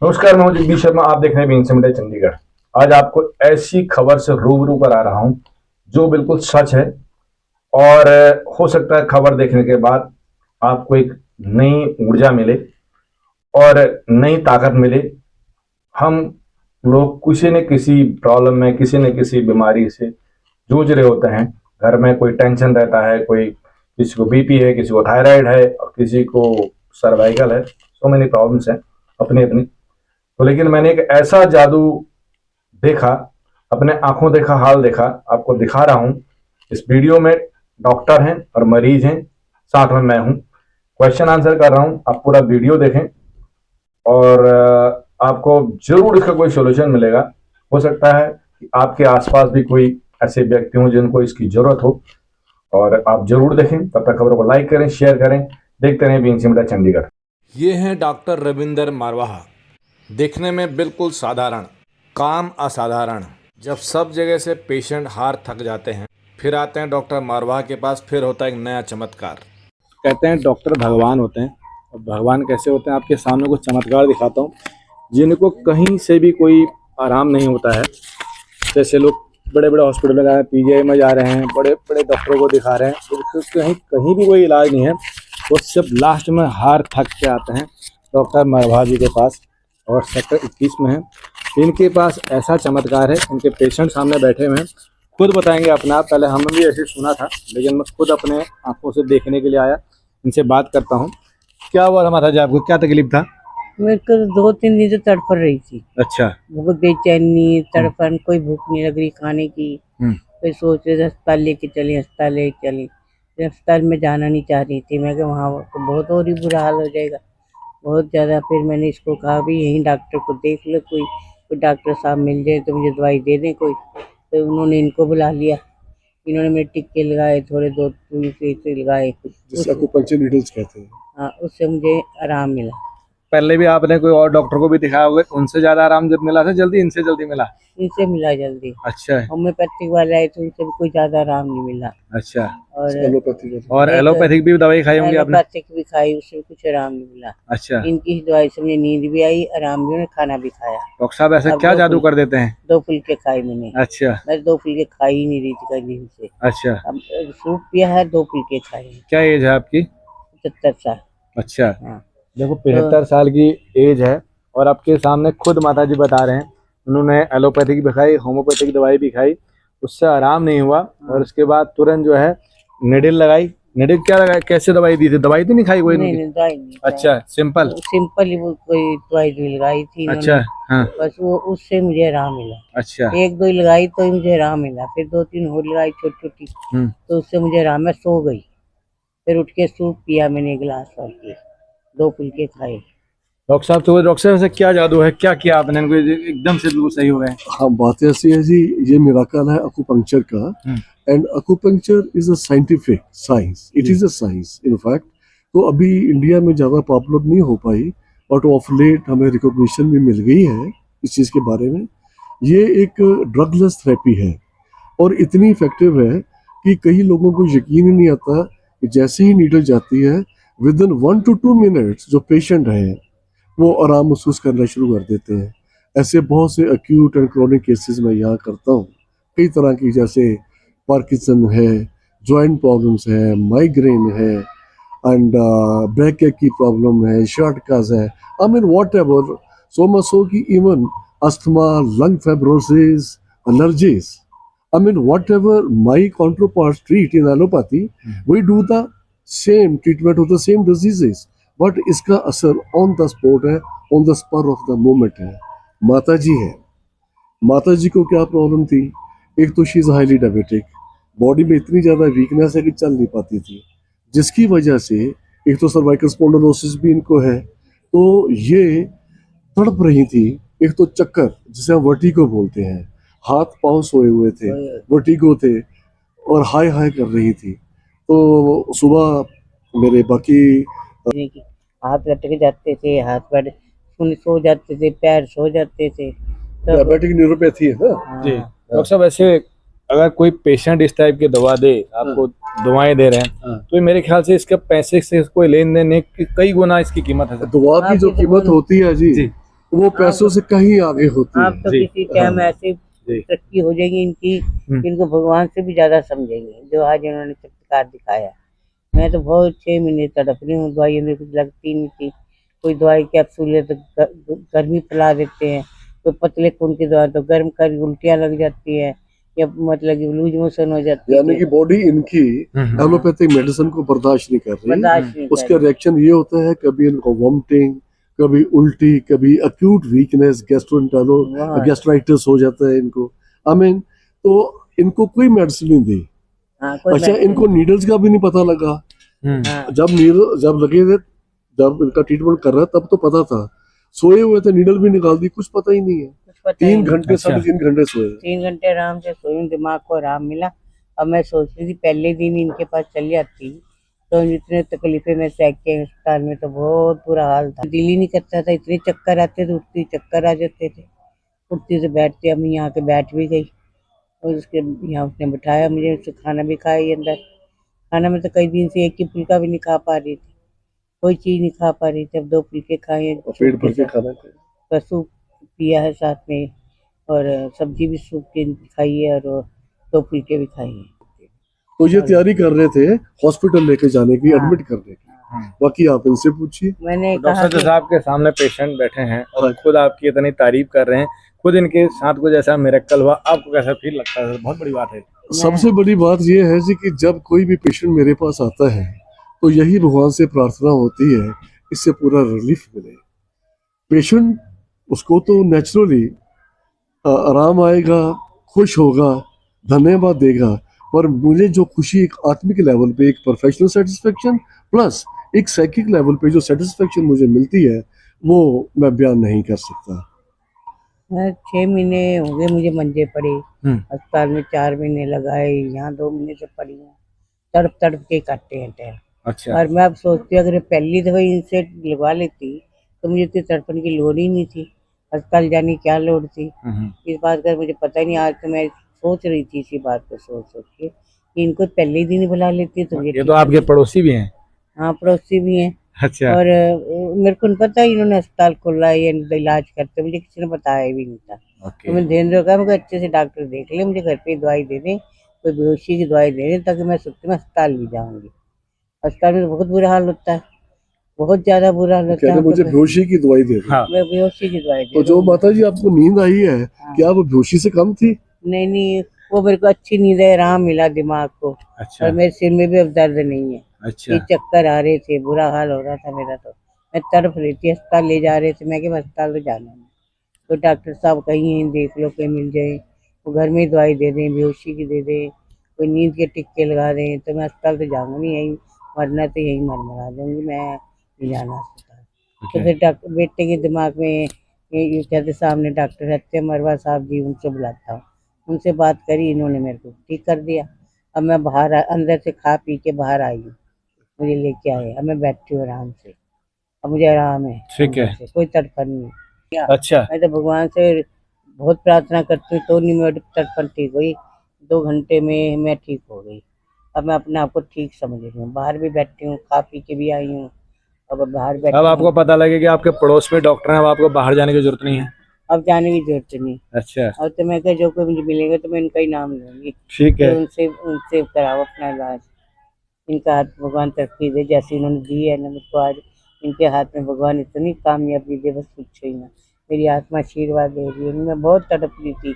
नमस्कार, मैं हूं जगदीश शर्मा। आप देख रहे हैं बीइंग मीडिया चंडीगढ़। आज आपको ऐसी खबर से रूबरू कर आ रहा हूं जो बिल्कुल सच है और हो सकता है खबर देखने के बाद आपको एक नई ऊर्जा मिले और नई ताकत मिले। हम लोग किसी न किसी प्रॉब्लम में, किसी न किसी बीमारी से जूझ रहे होते हैं। घर में कोई टेंशन रहता है, कोई किसी को बीपी है, किसी को थायराइड है और किसी को सर्वाइकल है। सो मेनी प्रॉब्लम्स हैं अपनी अपनी। तो लेकिन मैंने एक ऐसा जादू देखा, अपने आंखों देखा, हाल देखा, आपको दिखा रहा हूं इस वीडियो में। डॉक्टर हैं और मरीज हैं, साथ में मैं हूं, क्वेश्चन आंसर कर रहा हूं। आप पूरा वीडियो देखें और आपको जरूर इसका कोई सोल्यूशन मिलेगा। हो सकता है कि आपके आसपास भी कोई ऐसे व्यक्ति हों जिनको इसकी जरूरत हो, और आप जरूर देखें। तब तक खबरों को लाइक करें, शेयर करें, देखते रहें बीइंग मीडिया चंडीगढ़। ये हैं डॉक्टर रविंदर मारवाहा। देखने में बिल्कुल साधारण, काम असाधारण। जब सब जगह से पेशेंट हार थक जाते हैं, फिर आते हैं डॉक्टर मारवाहा के पास, फिर होता है एक नया चमत्कार। कहते हैं डॉक्टर भगवान होते हैं, और भगवान कैसे होते हैं आपके सामने कुछ चमत्कार दिखाता हूँ जिनको कहीं से भी कोई आराम नहीं होता है। जैसे लोग बड़े बड़े हॉस्पिटल में जा रहे हैं, पीजीआई में जा रहे हैं, बड़े बड़े डॉक्टरों को दिखा रहे हैं, तो कहीं कहीं भी कोई इलाज नहीं है। वो सब लास्ट में हार थक के आते हैं डॉक्टर मारवाहा जी के पास, और सेक्टर 21 में है। इनके पास ऐसा चमत्कार है, इनके पेशेंट सामने बैठे हुए हैं, खुद बताएंगे अपना। पहले हमने भी ऐसे सुना था, लेकिन मैं खुद अपने आंखों से देखने के लिए आया। इनसे बात करता हूँ। क्या हुआ था माता जी, आपको क्या तकलीफ था? मेरे को 2-3 दिन से तड़फड़ रही थी। अच्छा। बहुत बेचैनी, तड़पन, कोई भूख नहीं लग रही खाने की। कोई सोच रहे थे अस्पताल लेके चले, अस्पताल लेके चले। फिर अस्पताल में जाना नहीं चाह रही थी, मैं कि वहाँ तो बहुत और ही बुरा हाल हो जाएगा, बहुत ज़्यादा। फिर मैंने इसको कहा भी यहीं डॉक्टर को देख लो, कोई डॉक्टर साहब मिल जाए तो मुझे दवाई दे दें कोई। तो उन्होंने इनको बुला लिया, इन्होंने मेरे टिक्के लगाए, थोड़े 2-3 से लगाए, जिसे एक्यूपंक्चर नीडल्स कहते हैं। हाँ, उससे मुझे आराम मिला। पहले भी आपने कोई और डॉक्टर को भी दिखाया होगा, उनसे ज्यादा आराम जब मिला था जल्दी, इनसे जल्दी मिला? इनसे मिला जल्दी। अच्छा। होम्योपैथिक वाले आए तो उनसे भी कोई ज्यादा आराम नहीं मिला। अच्छा। और एलोपैथिक भी दवाई खाई होंगी आपने? एलोपैथिक भी खाई, उससे भी कुछ आराम नहीं मिला। अच्छा। इनकी दवाई से मुझे नींद भी आई, आराम भी, खाना भी खाया। डॉक्टर साहब ऐसे क्या जादू कर देते हैं? 2 फुल्के खाए मैंने। अच्छा। मैं 2 फुल्के खाई ही नहीं रही थी कहीं दिन से। अच्छा। अब सूप पिया है, 2 फुल्के खाए। क्या एज है आपकी? 75 साल। अच्छा। हाँ। देखो 75 साल की एज है, और आपके सामने खुद माता जी बता रहे हैं उन्होंने एलोपैथिक भी खाई, होम्योपैथिक दवाई भी खाई, उससे आराम नहीं हुआ। और उसके बाद तुरंत जो है निडिल लगाई। निडिल क्या लगाई, कैसे दवाई दी थी? दवाई तो नहीं खाई कोई? नहीं, दवाई नहीं। अच्छा, सिंपल ही वो कोई दवाई भी लगाई थी। अच्छा। हाँ। बस वो उससे मुझे आराम मिला। अच्छा। 1-2 ही लगाई तो ही मुझे आराम मिला। फिर 2-3 और लगाई छोटी छोटी, तो उससे मुझे आराम। मैं सो गई, फिर उठ के सूप पिया मैंने गिलास भर के, 2 फुल्के खाए। डॉक्टर साहब, तो डॉक्टर साहब से क्या जादू है, क्या किया आपने इनको एकदम से बिल्कुल सही हो गए? हाँ, बात ऐसी है जी, ये मिराकल है अकुपंक्चर का। And acupuncture is a scientific science, it is a science in fact. तो अभी इंडिया में ज़्यादा पॉपुलर नहीं हो पाई, बट ऑफ लेट हमें रिकॉग्निशन भी मिल गई है इस चीज़ के बारे में। ये एक ड्रगलेस थेरेपी है और इतनी इफेक्टिव है कि कई लोगों को यकीन ही नहीं आता कि जैसे ही नीडल जाती है, विद इन 1 to 2 मिनट्स जो पेशेंट हैं वो आराम महसूस करना शुरू कर देते हैं। ऐसे बहुत से एक्यूट एंड क्रोनिक केसेस मैं यहाँ करता हूँ, कई तरह की, जैसे पार्किंसन है, जॉइंट प्रॉब्लम्स है, माइग्रेन है, एंड बैक एक की प्रॉब्लम है, शॉर्टकस है, I mean whatever so. Much so सो कि even asthma, lung fibrosis, allergies, I mean, whatever my counterparts treat in allopathy, we do the same treatment of the same diseases. But इसका असर on the spot है, on the spur of the moment है। माता जी है, माता जी को क्या problem थी? एक तो she is highly diabetic, body में इतनी ज़्यादा वीकनेस है कि चल नहीं पाती थी, जिसकी वजह से एक तो सर्वाइकल स्पॉन्डिलोसिस भी इनको है, तो ये तड़प रही थी। एक तो चक्कर, जिसे हम वर्टिगो बोलते हैं, हाथ पांव सोए हुए थे, वर्टिगो थे, और हाय हाय कर रही थी। तो सुबह मेरे बाकी हाथ लटक जाते थे, हाथ पैर सो जाते थे, पैर सो जाते थे। डायबिटिक न्यूरोपैथी है ना जी। डॉक्टर साहब, ऐसे अगर कोई पेशेंट इस टाइप की दवा दे, आपको दवाएं दे रहे हैं, तो मेरे ख्याल से इसका पैसे से कोई लेन देन कई गुना इसकी कीमत है। दवा की जो कीमत होती है जी, वो पैसों से कहीं आगे होती आप है। तो जी, किसी टाइम हाँ। ऐसे जी। तरक्की हो जाएगी इनकी, इनको भगवान से भी ज्यादा समझेंगे जो आज इन्होंने चमत्कार दिखाया। मैं तो बहुत 6 महीने तड़प रही हूँ, दवाई मेरे कुछ लगती नहीं थी। कोई दवाई कैप्सूल है तो गर्मी फैला देते हैं, कोई पतले खून की दवा तो गर्म कर उल्टियाँ लग जाती है, या मतलब कि लूज मोशन हो जाती यानी कि है, बॉडी इनकी एलोपैथिक मेडिसिन को बर्दाश्त नहीं कर रही। बर्दाश्त नहीं उसका कर रही। रिएक्शन ये होता है, कभी इनको वॉमिटिंग, कभी उल्टी, कभी अक्यूट वीकनेस, वाह। गैस्ट्राइटिस हो जाता है इनको। आई मीन, तो इनको कोई मेडिसिन नहीं दी। हाँ, कोई अच्छा, medicine इनको नीडल्स का भी नहीं पता लगा। हम्म। हाँ, जब लगे थे, जब इनका ट्रीटमेंट कर रहा तब तो पता था। सोए हुए थे, नीडल भी निकाल दी, कुछ पता ही नहीं है। कुछ पता ही 3 नहीं। घंटे, अच्छा। 3.5 घंटे सोए। 3 घंटे आराम से सोई हूँ, दिमाग को आराम मिला। अब मैं सोच रही थी पहले दिन इनके पास चली जाती तो इतने तकलीफें में सह के अस्पताल में तो बहुत बुरा हाल था, दिल ही नहीं करता था, इतने चक्कर आते थे, उठती चक्कर आ जाते थे, उठती से बैठती। अब मैं यहाँ के बैठ भी गई और उसके यहाँ उसने बिठाया मुझे, उससे खाना भी खाया ही अंदर। खाना में तो कई दिन से एक ही फुल्का भी नहीं खा पा रही थी, कोई चीज नहीं खा पा रही थी। अब 2 फुल्के खाए हैं और सूप पेट भर के के साथ, खाना चाहिए। तो सूप पिया है साथ में, और सब्जी भी सूप की खाई है, और 2 फुल्के भी खाए हैं। तो ये और तैयारी कर रहे थे हॉस्पिटल लेके जाने की, हाँ, एडमिट करने की। हम्म। बाकी आप इनसे पूछिए। मैंने तो कहा डॉक्टर कि साहब आपके सामने पेशेंट बैठे हैं और हाँ। खुद आपकी इतनी तारीफ कर रहे हैं, खुद इनके साथ कुछ ऐसा मिरेकल हुआ, आपको कैसा फील लगता है? बहुत बड़ी बात है। सबसे बड़ी बात यह है जी कि जब कोई भी पेशेंट मेरे पास आता है तो यही भगवान से प्रार्थना होती है, इससे पूरा रिलीफ मिले। पेशेंट, उसको तो नेचुरली आराम आएगा, खुश होगा, धन्यवाद देगा। पर मुझे जो खुशी एक आत्मिक लेवल पे, एक प्रोफेशनल सेटिस्फेक्शन प्लस एक साइकिक लेवल पे जो सेटिस्फेक्शन मुझे मिलती है, वो मैं बयान नहीं कर सकता। मैं 6 महीने हो गए मुझे मंजे पड़े, अस्पताल में 4 महीने लगाए, यहाँ 2 महीने से पड़ी हूँ, तड़प तड़प के काटे हैं टैर। अच्छा। और मैं अब सोचती हूँ अगर पहली दफा इनसे लगवा लेती तो मुझे इतनी तड़पन की लोड़ ही नहीं थी, अस्पताल जाने की क्या लोड़ थी। इस बात का मुझे पता ही नहीं, आज तो मैं सोच रही थी इसी बात को सोच सोच के कि इनको पहले ही दिन बुला लेती तो मुझे ये ठीक तो आपके कर। पड़ोसी भी हैं? हाँ, पड़ोसी भी हैं। अच्छा। और मेरे को नहीं पता इन्होंने अस्पताल खोला है या इलाज करते, मुझे किसी ने बताया भी नहीं था। तो ओके। मैं ध्यान रखा, मुझे अच्छे से डॉक्टर देख ले, मुझे घर पे दवाई दे दें, कोई बेहोशी की दवाई दे दें, ताकि मैं सोचती मैं अस्पताल नहीं जाऊँगी। अस्पताल में तो बहुत बुरा हाल होता है, बहुत ज्यादा बुरा हाल होता कहते है। मुझे बेहोशी की दवाई दे दो। हाँ। मैं बेहोशी की दवाई तो दे जो दूँ। माता जी आपको नींद आई है, हाँ। क्या वो बेहोशी से कम थी? नहीं नहीं, वो मेरे को अच्छी नींद है, आराम मिला दिमाग को। अच्छा। और मेरे सिर में भी अब दर्द नहीं है। अच्छा। ये चक्कर आ रहे थे, बुरा हाल हो रहा था मेरा, तो मैं तड़प रही थी, अस्पताल ले जा रहे थे, मैं कि अस्पताल तो जाना है। तो डॉक्टर साहब कहीं देख लो, कहीं मिल जाए, वो घर में ही दवाई दे दें, बेहोशी की दे दें, कोई नींद के टिक्के लगा दें, तो मैं अस्पताल तो जाऊँगी नहीं, यहीं मरना तो यहीं मर दूँगी, मैं नहीं जाना अस्पताल। तो फिर डॉक्टर बेटे के दिमाग में ये कहते सामने डॉक्टर रहते मरवा साहब जी, उनसे बुलाता हूँ, उनसे बात करी, इन्होंने मेरे को ठीक कर दिया। अब मैं अंदर से खा पी के बाहर आई हूँ, मुझे लेके आए, अब मैं बैठी हूँ आराम से, अब मुझे आराम है ठीक है। अंदर से, कोई तड़पन नहीं। अच्छा। मैं तो भगवान से बहुत प्रार्थना करती हूँ तो नहीं मेरी तड़पन ठीक हुई, 2 घंटे में मैं ठीक हो गई। अब मैं अपने आप को ठीक समझ रही हूँ, बाहर भी बैठी हूँ, खा पी के भी आई हूँ, अब बाहर अब बैठी आपको हूँ। पता लगे कि आपके पड़ोस में डॉक्टर हैं, अब आपको बाहर जाने की जरूरत नहीं है? अब जाने की जरूरत नहीं। अच्छा। और तो मैं क्या, जो कोई मुझे मिलेगा तो मैं इनका ही नाम लूँगी ठीक कि है। उनसे उनसे कराओ अपना इलाज। इनका हाथ भगवान तरक्की दे, जैसे इन्होंने दी है ना मुझको, आज इनके हाथ में भगवान इतनी कामयाबी दे, बस पूछो ही ना। मेरी आत्मा आशीर्वाद दे रही है, मैं बहुत तड़प रही थी,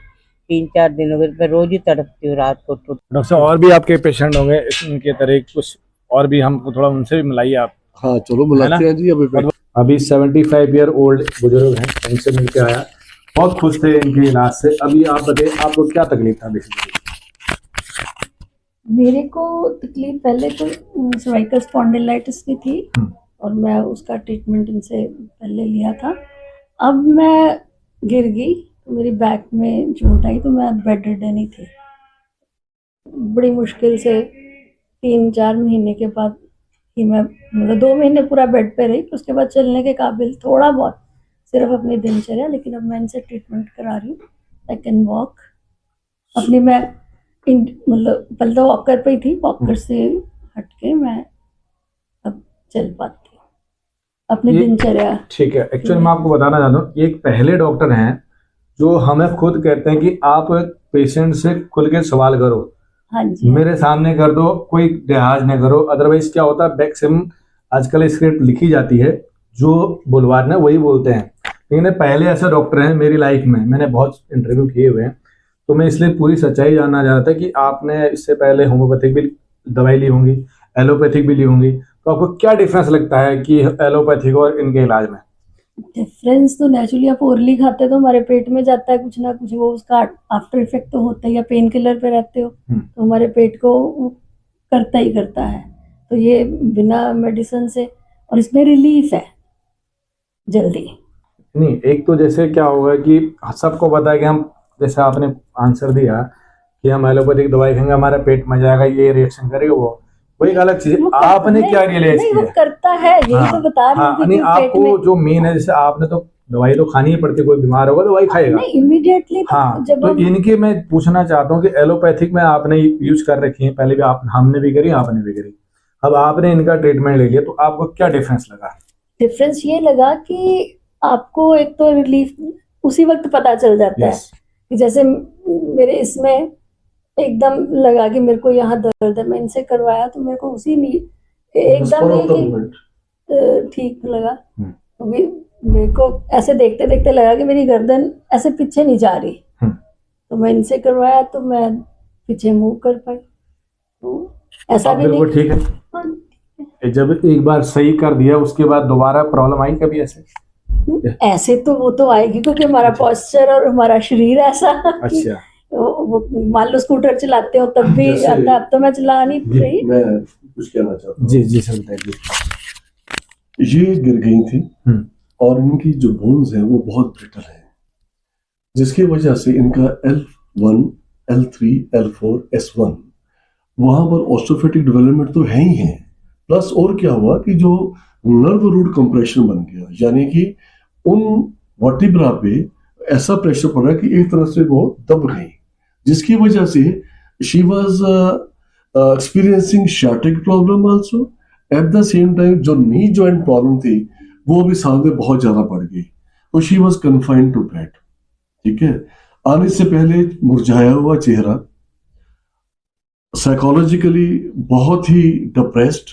3-4 दिन हो गए, मैं रोज ही तड़पती हूँ रात को टूट। डॉक्टर साहब और भी आपके पेशेंट होंगे इनके तरह कुछ, और भी हमको थोड़ा उनसे भी मिलाइए आप। हाँ, चलो है मिलाते ना? हैं जी। अभी 75 ईयर ओल्ड बुजुर्ग हैं, उनसे मिलके आया, बहुत खुश थे इनके इलाज से। अभी आप बताइए आपको क्या तकलीफ था बेसिकली? मेरे को तकलीफ पहले तो सर्वाइकल स्पॉन्डिलाइटिस की थी और मैं उसका ट्रीटमेंट इनसे पहले लिया था। अब मैं गिर गई तो मेरी बैक में चोट आई तो मैं बेड रिडन ही थी। बड़ी मुश्किल से 3-4 महीने के बाद ही मैं, मतलब 2 महीने पूरा बेड पे रही, उसके बाद चलने के काबिल थोड़ा बहुत सिर्फ अपनी दिनचर्या। लेकिन अब मैं इनसे ट्रीटमेंट करा रही हूँ, आई कैन वॉक अपनी। मैं मतलब पहले तो वॉकर पे ही थी, वॉकर से हट के मैं अब चल पाती हूँ। अपनी ये- दिनचर्या। ठीक है, एक्चुअली मैं आपको बताना चाहता हूँ, एक पहले डॉक्टर हैं जो हमें खुद कहते हैं कि आप पेशेंट से खुल के सवाल करो, हाँ जी, मेरे सामने कर दो, कोई लिहाज न करो। अदरवाइज क्या होता है, मैक्सिमम आजकल स्क्रिप्ट लिखी जाती है, जो बुलवार ने वही बोलते हैं। लेकिन पहले ऐसे डॉक्टर हैं मेरी लाइफ में, मैंने बहुत इंटरव्यू किए हुए हैं, तो मैं इसलिए पूरी सच्चाई जानना चाह रहा था कि आपने इससे पहले होम्योपैथिक भी दवाई ली होंगी, एलोपैथिक भी ली होंगी, तो आपको क्या डिफरेंस लगता है कि एलोपैथिक और इनके इलाज में? डिफरेंस तो नेचुरली आप ओरली खाते हो तो हमारे पेट में जाता है कुछ ना कुछ, वो उसका आफ्टर इफेक्ट तो होता है, या पेन किलर पे रहते हो तो हमारे पेट को वो करता ही करता है। तो ये बिना मेडिसिन से, और इसमें रिलीफ है जल्दी। नहीं, एक तो जैसे क्या होगा कि सबको पता है कि हम, जैसे आपने आंसर दिया कि हम एलोपैथिक दवाई खाएंगे हमारा पेट में जाएगा, ये रिएक्शन करेगा, वो एक अलग चीज है। वो आपने नहीं- क्या रियलाइज नहीं, किया? वो करता है, यही हाँ, तो बता रही हाँ, हूँ नहीं कि पेट आपको में जो मेन है, जैसे आपने तो दवाई तो खानी ही पड़ती है, कोई बीमार होगा दवाई खाएगा। नहीं इमीडिएटली तो हाँ, जब तो हम इनकी मैं पूछना चाहता हूँ कि एलोपैथिक में आपने यूज कर रखी है पहले भी, आप हमने भी करी, आपने भी करी, अब आपने इनका ट्रीटमेंट ले लिया, तो आपको क्या डिफरेंस लगा? डिफरेंस ये लगा कि आपको एक तो रिलीफ उसी वक्त पता चल जाता है यस, कि जैसे मेरे इसमें एकदम लगा कि मेरे को यहाँ दर्द है, मैं इनसे करवाया तो मेरे को उसी नहीं एकदम ही कि ठीक लगा। क्योंकि मेरे को ऐसे देखते देखते लगा कि मेरी गर्दन ऐसे पीछे नहीं जा रही, तो मैं इनसे करवाया तो मैं पीछे मूव कर पाई, तो ऐसा अब भी नहीं। बिल्कुल ठीक है। हाँ, जब एक बार सही कर दिया उसके बाद दोबारा प्रॉब्लम आई कभी ऐसे? ऐसे तो वो तो आएगी क्योंकि हमारा पॉस्चर और हमारा शरीर ऐसा कि अच्छा, वो मान लो स्कूटर चलाते हो तब भी जैसे- आता, अब तो मैं चला नहीं रही। मैं कुछ कहना चाहता हूँ। जी जी सर बताइए। ये गिर गई थी हम्म। और इनकी जो बोन्स हैं वो बहुत ब्रिटल है, जिसकी वजह से इनका L1, L3, L4, S1 वहां पर ऑस्टियोपेटिक डेवलपमेंट तो है ही है, प्लस और क्या हुआ कि जो नर्व रूट कंप्रेशन बन गया, यानी कि उन वर्टिब्रा पे ऐसा प्रेशर पड़ा कि एक तरह से वो दब गई, जिसकी वजह से शी वाज एक्सपीरियंसिंग शार्टिक problem also. At the same time जो नी जॉइंट प्रॉब्लम थी वो भी साथ में बहुत ज्यादा बढ़ गई, तो she was confined to bed. ठीक है, आने से पहले मुरझाया हुआ चेहरा, साइकोलॉजिकली बहुत ही डिप्रेस्ड,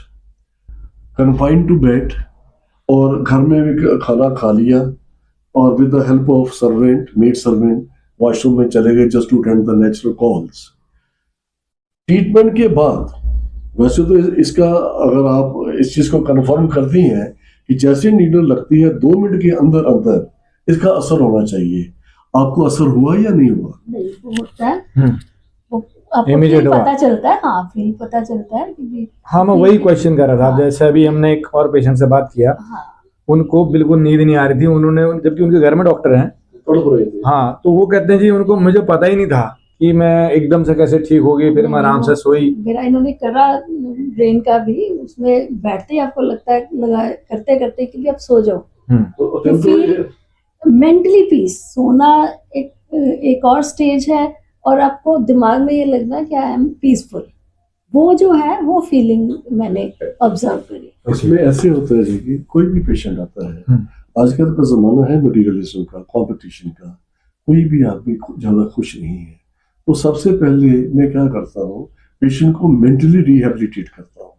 कन्फाइंड टू बेड, और घर में भी खाना खा लिया और with the help of servant, maid servant washroom में चले गए just to attend the natural calls. Treatment के बाद वैसे तो इसका अगर आप इस चीज को कंफर्म करती हैं कि जैसे नीडल लगती है 2 मिनट के अंदर अंदर इसका असर होना चाहिए, आपको असर हुआ या नहीं हुआ? नहीं वो होता है, वो आपको Immediate feel हुआ। पता चलता है, हाँ फील पता चलता है कि हाँ, मैं वही क्वेश्चन कर रहा था। जैसे अभी हमने एक और पेशेंट से बात किया, हाँ उनको बिल्कुल नींद नहीं आ रही थी, उन्होंने, जबकि उनके घर में डॉक्टर हैं, तड़प रहे थे। हाँ, तो वो कहते हैं जी उनको, मुझे पता ही नहीं था कि मैं एकदम से कैसे ठीक होगी, फिर मैं आराम से सोई। मेरा इन्होंने करा ब्रेन का भी, उसमें बैठते ही आपको लगता है लगा करते करते कि भी आप सो जाओ, तो तो फिर मेंटली पीस, सोना एक और स्टेज है, और आपको दिमाग में ये लगना कि आई एम पीसफुल, वो जो है वो फीलिंग मैंने ऑब्जर्व करी। इसमें ऐसे होता है जी कि कोई भी पेशेंट आता है, आजकल का जमाना है मटेरियलिज्म का, कंपटीशन का, कोई भी आदमी ज्यादा खुश नहीं है, तो सबसे पहले मैं क्या करता हूँ, पेशेंट को मेंटली रिहेबिलिटेट करता हूँ,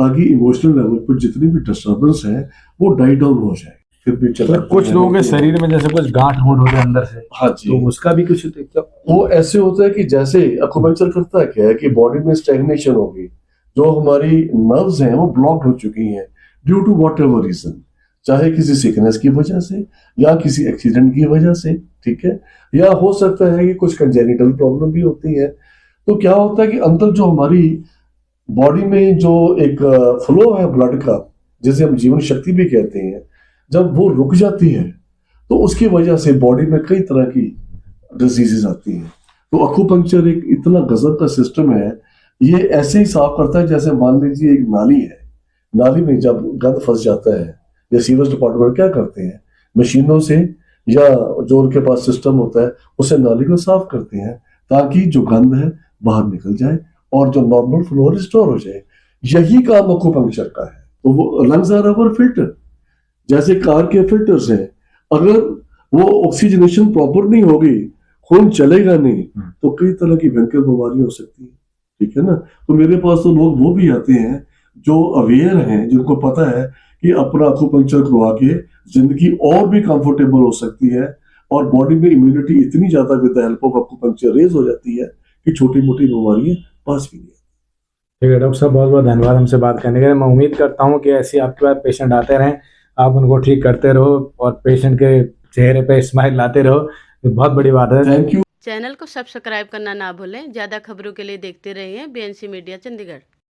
ताकि इमोशनल लेवल पर जितनी भी डिस्टर्बेंस है वो डाई डाउन हो जाए। फिर भी चला, तो कुछ लोगों के शरीर में जैसे कुछ गांठ गूंठ होते हैं अंदर से, हाँ जी, तो उसका भी कुछ वो ऐसे होता है कि जैसे एक्यूपंक्चर करता है क्या है कि बॉडी में स्टैग्नेशन होगी, जो हमारी नर्व्स हैं वो ब्लॉक हो चुकी हैं due to whatever reason, चाहे किसी सिकनेस की वजह से या किसी एक्सीडेंट की वजह से, ठीक है, या हो सकता है कि कुछ कंजेनिटल प्रॉब्लम भी होती है। तो क्या होता है कि अंदर जो हमारी बॉडी में जो एक फ्लो है ब्लड का, जिसे हम जीवन शक्ति भी कहते हैं, जब वो रुक जाती है तो उसकी वजह से बॉडी में कई तरह की डिजीजेस आती हैं। तो एक्यूपंक्चर एक इतना गजब का सिस्टम है, ये ऐसे ही साफ करता है जैसे मान लीजिए एक नाली है, नाली में जब गंद फंस जाता है, या सीवरेज डिपार्टमेंट क्या करते हैं, मशीनों से या जो उनके पास सिस्टम होता है उससे नाली को साफ करते हैं, ताकि जो गंद है बाहर निकल जाए और जो नॉर्मल फ्लो रिस्टोर हो जाए। यही काम एक्यूपंक्चर का है। तो वो लंग्स आर अवर फिल्टर, जैसे कार के फिल्टर्स हैं, अगर वो ऑक्सीजनेशन प्रॉपर नहीं होगी, खून चलेगा नहीं, तो कई तरह की भयंकर बीमारी हो सकती है। ठीक है ना। तो मेरे पास तो लोग वो भी आते हैं जो अवेयर हैं, जिनको पता है कि अपना अकुपंक्चर करवा के जिंदगी और भी कंफर्टेबल हो सकती है, और बॉडी में इम्यूनिटी इतनी ज्यादा with the help of acupuncture raise हो जाती है कि छोटी मोटी बीमारियां पास भी नहीं। ठीक है डॉक्टर साहब, बहुत बहुत धन्यवाद हमसे बात करने के लिए। मैं उम्मीद करता हूँ कि ऐसे आपके पास पेशेंट आते रहें, आप उनको ठीक करते रहो और पेशेंट के चेहरे पे स्माइल लाते रहो, ये बहुत बड़ी बात है। Thank you. चैनल को सब्सक्राइब करना ना भूलें। ज़्यादा खबरों के लिए देखते रहिए BNC मीडिया चंडीगढ़।